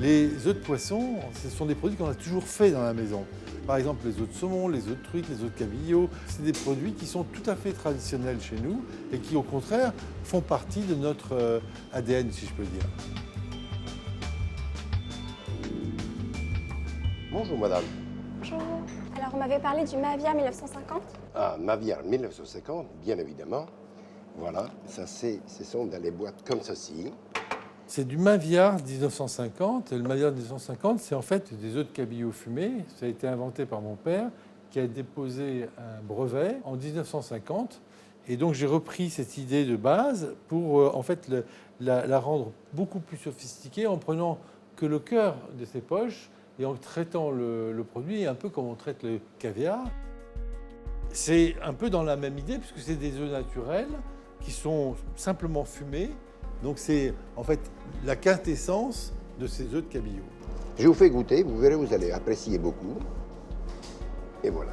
Les œufs de poisson, ce sont des produits qu'on a toujours fait dans la maison. Par exemple, les œufs de saumon, les œufs de truite, les œufs de cabillaud. C'est des produits qui sont tout à fait traditionnels chez nous et qui, au contraire, font partie de notre ADN, si je peux dire. Bonjour madame. Bonjour. Alors, on m'avait parlé du Mavia 1950. Ah, Maviar 1950, bien évidemment. Voilà, ce sont dans les boîtes comme ceci. C'est du Maviar 1950. Et le Maviar 1950, c'est en fait des œufs de cabillaud fumés. Ça a été inventé par mon père, qui a déposé un brevet en 1950. Et donc, j'ai repris cette idée de base pour en fait la rendre beaucoup plus sophistiquée en prenant que le cœur de ses poches et en traitant le produit un peu comme on traite le caviar. C'est un peu dans la même idée, puisque c'est des œufs naturels qui sont simplement fumés. Donc c'est en fait la quintessence de ces œufs de cabillaud. Je vous fais goûter, vous verrez, vous allez apprécier beaucoup. Et voilà.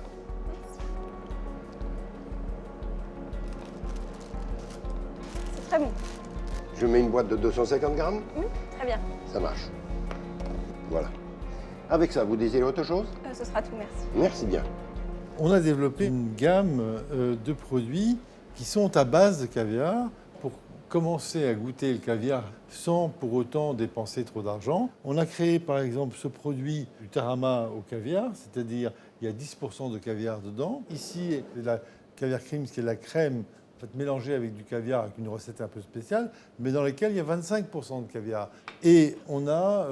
C'est très bon. Je mets une boîte de 250 grammes, Très bien. ça marche. Voilà. Avec ça, vous désirez autre chose? Ce sera tout, merci. Merci bien. On a développé une gamme de produits qui sont à base de caviar pour commencer à goûter le caviar sans pour autant dépenser trop d'argent. On a créé par exemple ce produit du tarama au caviar, c'est-à-dire il y a 10% de caviar dedans. Ici, c'est la caviar cream, qui est la crème en fait, mélangée avec du caviar avec une recette un peu spéciale, mais dans laquelle il y a 25% de caviar. Et on a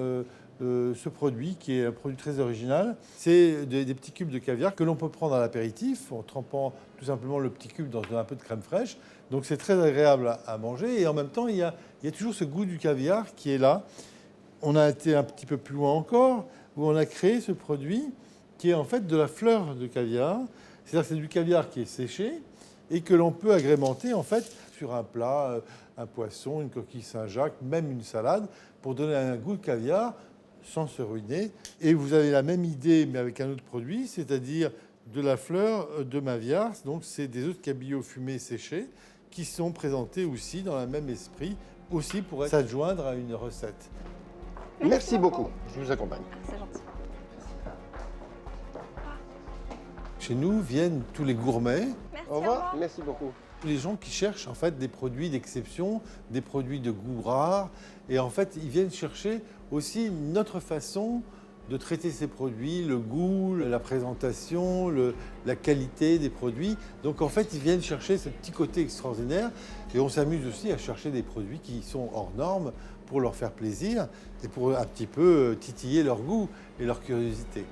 ce produit qui est un produit très original. C'est des petits cubes de caviar que l'on peut prendre à l'apéritif en trempant tout simplement le petit cube dans un peu de crème fraîche. Donc c'est très agréable à manger et en même temps il y a toujours ce goût du caviar qui est là. On a été un petit peu plus loin encore où on a créé ce produit qui est en fait de la fleur de caviar. C'est-à-dire que c'est du caviar qui est séché et que l'on peut agrémenter en fait sur un plat, un poisson, une coquille Saint-Jacques, même une salade pour donner un goût de caviar sans se ruiner. Et vous avez la même idée, mais avec un autre produit, c'est-à-dire de la fleur de Maviar. Donc, c'est des œufs de cabillaud fumés séchés qui sont présentés aussi dans le même esprit, aussi pour s'adjoindre à une recette. Merci beaucoup. Je vous accompagne. C'est gentil. Chez nous viennent tous les gourmets, Merci, Au revoir. Merci beaucoup. les gens qui cherchent en fait des produits d'exception, des produits de goût rare. Et en fait, ils viennent chercher aussi notre façon de traiter ces produits, le goût, la présentation, la qualité des produits. Donc en fait, ils viennent chercher ce petit côté extraordinaire et on s'amuse aussi à chercher des produits qui sont hors normes pour leur faire plaisir et pour un petit peu titiller leur goût et leur curiosité.